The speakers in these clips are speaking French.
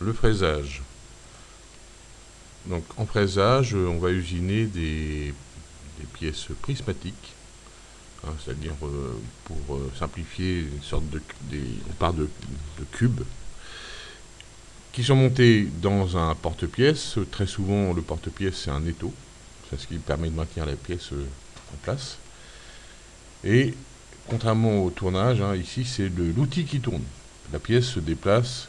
Le fraisage. Donc en fraisage, on va usiner des pièces prismatiques, hein, c'est-à-dire pour simplifier une sorte on part de cubes qui sont montés dans un porte-pièce. Très souvent, le porte-pièce c'est un étau, c'est ce qui permet de maintenir la pièce en place. Et contrairement au tournage, hein, ici c'est l'outil qui tourne. La pièce se déplace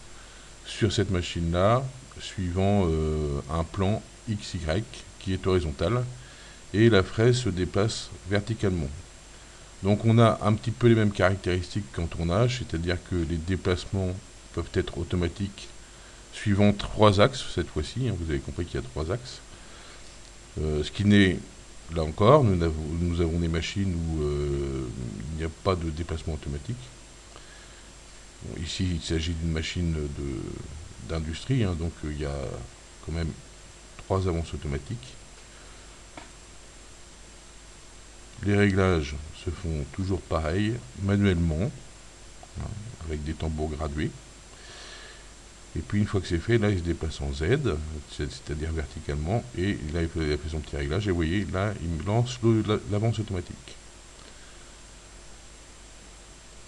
sur cette machine-là, suivant un plan XY qui est horizontal, et la fraise se déplace verticalement. Donc on a un petit peu les mêmes caractéristiques qu'en tournage, c'est-à-dire que les déplacements peuvent être automatiques suivant trois axes cette fois-ci, hein, vous avez compris qu'il y a trois axes. Ce qui n'est, là encore, nous avons des machines où il n'y a pas de déplacement automatique. Bon, ici il s'agit d'une machine d'industrie, hein, donc il y a quand même trois avances automatiques. Les réglages se font toujours pareil, manuellement, hein, avec des tambours gradués. Et puis une fois que c'est fait, là il se déplace en Z, c'est-à-dire verticalement, et là il fait son petit réglage, et vous voyez, là il me lance l'avance automatique.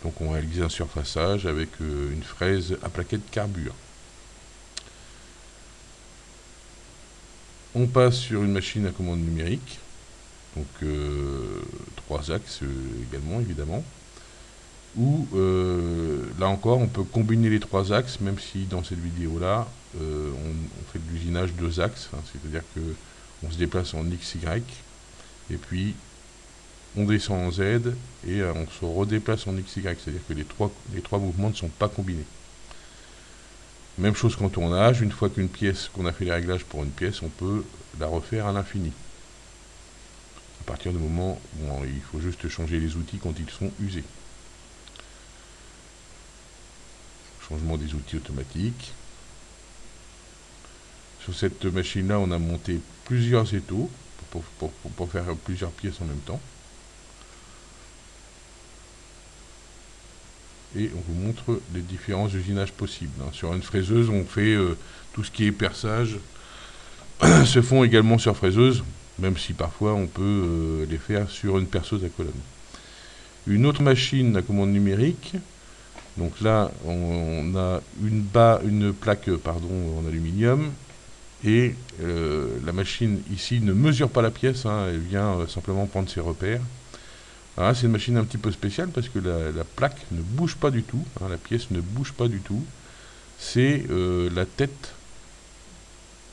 Donc on réalise un surfaçage avec une fraise à plaquette carbure. On passe sur une machine à commande numérique, donc trois axes également évidemment, où là encore on peut combiner les trois axes, même si dans cette vidéo là on fait de l'usinage deux axes, hein, c'est-à-dire que on se déplace en XY et puis on descend en Z et on se redéplace en XY, c'est-à-dire que les trois mouvements ne sont pas combinés. Même chose qu'en tournage, une fois qu'on a fait les réglages pour une pièce, on peut la refaire à l'infini. À partir du moment où il faut juste changer les outils quand ils sont usés. Changement des outils automatiques. Sur cette machine-là, on a monté plusieurs étaux pour faire plusieurs pièces en même temps. Et on vous montre les différents usinages possibles. Sur une fraiseuse, on fait tout ce qui est perçage, se font également sur fraiseuse, même si parfois on peut les faire sur une perceuse à colonne. Une autre machine à commande numérique, donc là on a une plaque en aluminium, et la machine ici ne mesure pas la pièce, hein, elle vient simplement prendre ses repères. Alors là, c'est une machine un petit peu spéciale parce que la plaque ne bouge pas du tout, hein, la pièce ne bouge pas du tout. C'est la tête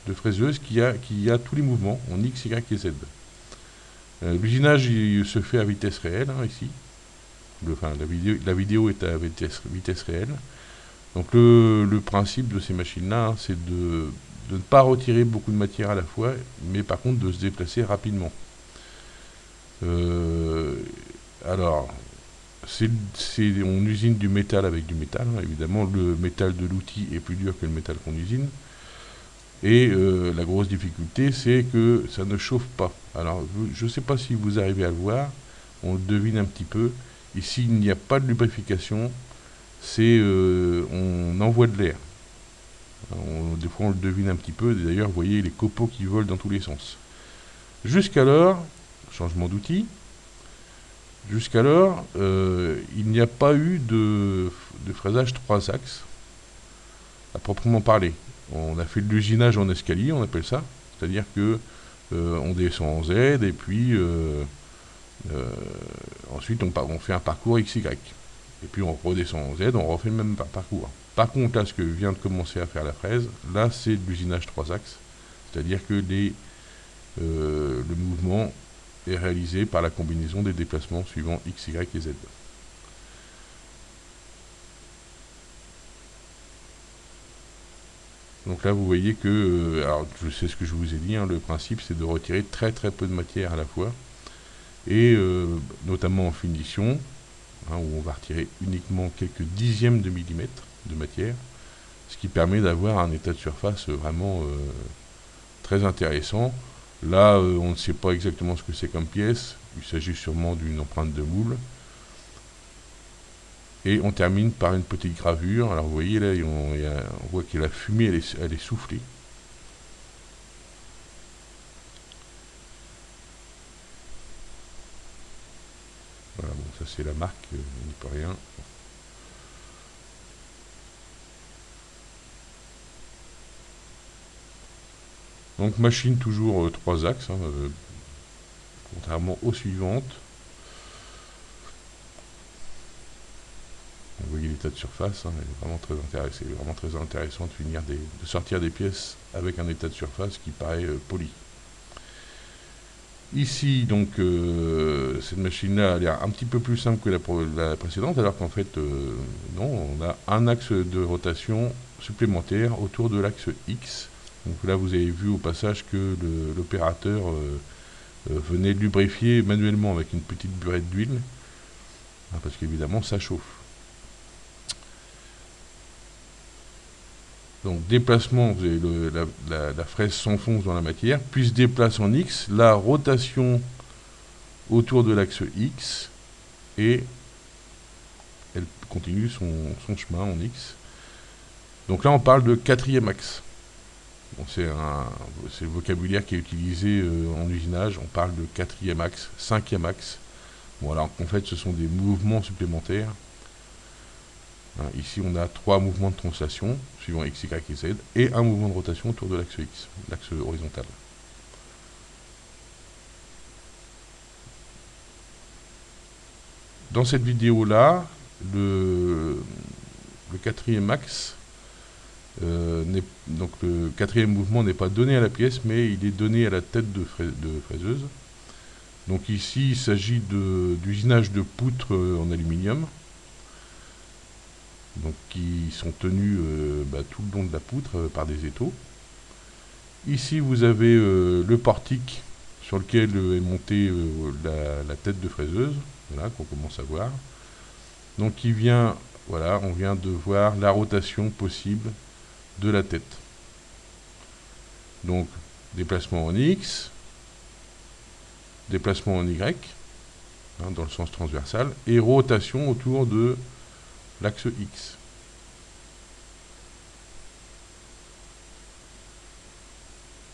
de fraiseuse qui a tous les mouvements en X, Y et Z. L'usinage se fait à vitesse réelle, hein, ici. La vidéo est à vitesse réelle. Donc le principe de ces machines-là, hein, c'est de ne pas retirer beaucoup de matière à la fois, mais par contre de se déplacer rapidement. Alors, on usine du métal avec du métal, hein, évidemment. Le métal de l'outil est plus dur que le métal qu'on usine. Et la grosse difficulté, c'est que ça ne chauffe pas. Alors, je ne sais pas si vous arrivez à le voir, on le devine un petit peu. Ici, il n'y a pas de lubrification, on envoie de l'air. Des fois, on le devine un petit peu. D'ailleurs, vous voyez les copeaux qui volent dans tous les sens. Jusqu'alors, changement d'outil. Jusqu'alors, il n'y a pas eu de fraisage trois axes, à proprement parler. On a fait de l'usinage en escalier, on appelle ça. C'est-à-dire que on descend en Z et puis ensuite on fait un parcours XY. Et puis on redescend en Z, on refait le même parcours. Par contre, là, ce que vient de commencer à faire la fraise, là, c'est de l'usinage trois axes. C'est-à-dire que le mouvement est réalisé par la combinaison des déplacements suivant X, Y et Z. Donc là, vous voyez que, alors je sais ce que je vous ai dit, hein, le principe c'est de retirer très très peu de matière à la fois, et notamment en finition, hein, où on va retirer uniquement quelques dixièmes de millimètre de matière, ce qui permet d'avoir un état de surface vraiment très intéressant. Là, on ne sait pas exactement ce que c'est comme pièce, il s'agit sûrement d'une empreinte de moule. Et on termine par une petite gravure. Alors vous voyez là, on voit que la fumée elle est soufflée. Voilà, bon, ça c'est la marque, on n'y peut rien. Donc machine toujours 3 axes, hein, contrairement aux suivantes. Vous voyez l'état de surface, hein, est vraiment très intéressant. C'est vraiment très intéressant de sortir des pièces avec un état de surface qui paraît poli. Ici, donc, cette machine-là a l'air un petit peu plus simple que la précédente, alors qu'en fait, non, on a un axe de rotation supplémentaire autour de l'axe X. Donc là, vous avez vu au passage que l'opérateur venait lubrifier manuellement avec une petite burette d'huile, hein, parce qu'évidemment, ça chauffe. Donc déplacement, vous avez la fraise s'enfonce dans la matière, puis se déplace en X, la rotation autour de l'axe X, et elle continue son chemin en X. Donc là on parle de quatrième axe. Bon, c'est le vocabulaire qui est utilisé en usinage, on parle de quatrième axe, cinquième axe. Bon alors en fait ce sont des mouvements supplémentaires. Ici, on a 3 mouvements de translation, suivant X, Y et Z, et un mouvement de rotation autour de l'axe X, l'axe horizontal. Dans cette vidéo-là, le quatrième axe, donc le quatrième mouvement n'est pas donné à la pièce, mais il est donné à la tête de fraiseuse. Donc ici, il s'agit d'usinage de poutres en aluminium, donc qui sont tenus tout le long de la poutre par des étaux. Ici vous avez le portique sur lequel est montée la tête de fraiseuse, voilà, qu'on commence à voir. Donc voilà, on vient de voir la rotation possible de la tête. Donc déplacement en X, déplacement en Y, hein, dans le sens transversal, et rotation autour de l'axe X.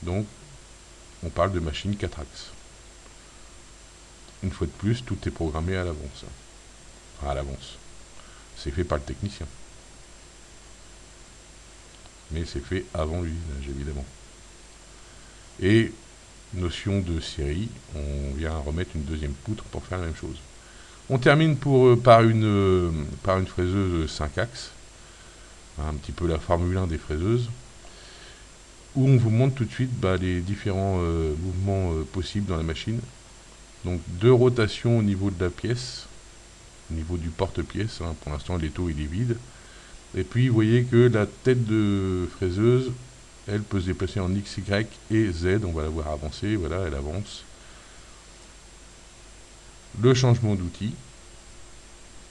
Donc, on parle de machine 4 axes. Une fois de plus, tout est programmé à l'avance. Enfin, à l'avance. C'est fait par le technicien. Mais c'est fait avant l'usinage, évidemment. Et, notion de série, on vient remettre une deuxième poutre pour faire la même chose. On termine par une fraiseuse 5 axes. Un petit peu la Formule 1 des fraiseuses, où on vous montre tout de suite les différents mouvements possibles dans la machine. Donc 2 rotations au niveau de la pièce, au niveau du porte-pièce, hein, pour l'instant l'étau il est vide. Et puis vous voyez que la tête de fraiseuse, elle peut se déplacer en X, Y et Z, on va la voir avancer, voilà, elle avance. Le changement d'outil.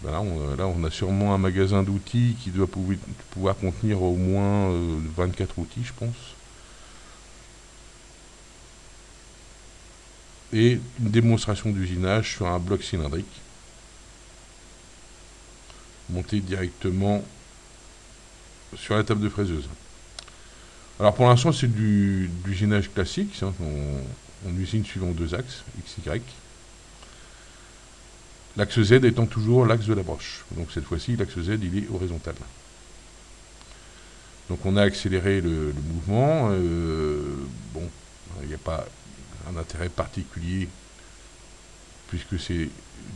Là, on a sûrement un magasin d'outils qui doit pouvoir contenir au moins 24 outils, je pense. Et une démonstration d'usinage sur un bloc cylindrique monté directement sur la table de fraiseuse. Alors pour l'instant c'est du usinage classique, hein, on usine suivant 2 axes, X, Y. L'axe Z étant toujours l'axe de la broche. Donc cette fois-ci l'axe Z il est horizontal. Donc on a accéléré le mouvement. Bon, il n'y a pas un intérêt particulier puisque c'est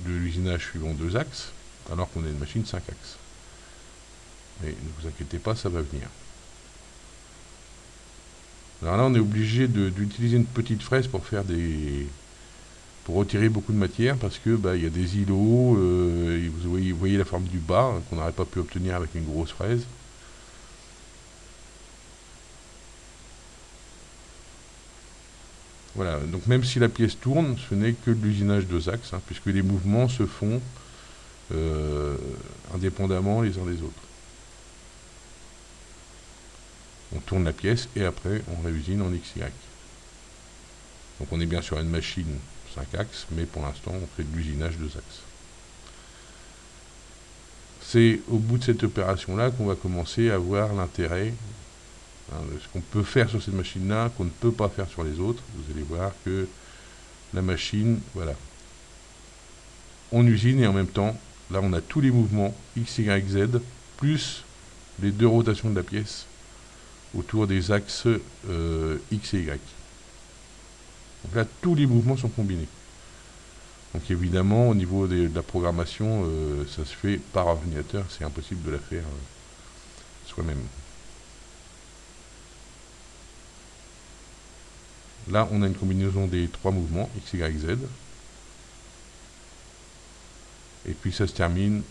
de l'usinage suivant 2 axes, alors qu'on a une machine 5 axes. Mais ne vous inquiétez pas, ça va venir. Alors là, on est obligé d'utiliser une petite fraise pour pour retirer beaucoup de matière, parce que il y a des îlots, vous voyez la forme du bas, hein, qu'on n'aurait pas pu obtenir avec une grosse fraise. Voilà, donc même si la pièce tourne, ce n'est que de l'usinage 2 axes, hein, puisque les mouvements se font indépendamment les uns des autres. On tourne la pièce et après on réusine en XY. Donc on est bien sur une machine 5 axes, mais pour l'instant on fait de l'usinage 2 axes. c'est au bout de cette opération-là qu'on va commencer à voir l'intérêt de ce qu'on peut faire sur cette machine-là, qu'on ne peut pas faire sur les autres. Vous allez voir que la machine, voilà, on usine et en même temps, là on a tous les mouvements X, Y, Z, plus les deux rotations de la pièce autour des axes X et Y. Donc là, tous les mouvements sont combinés. Donc évidemment, au niveau de la programmation, ça se fait par ordinateur, c'est impossible de la faire soi-même. Là, on a une combinaison des trois mouvements, X, Y, Z. Et puis ça se termine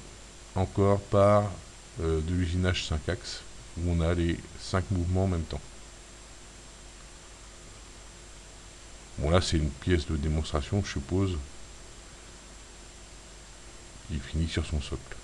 encore par de l'usinage 5 axes, où on a les 5 mouvements en même temps. Bon là, c'est une pièce de démonstration, je suppose. Il finit sur son socle.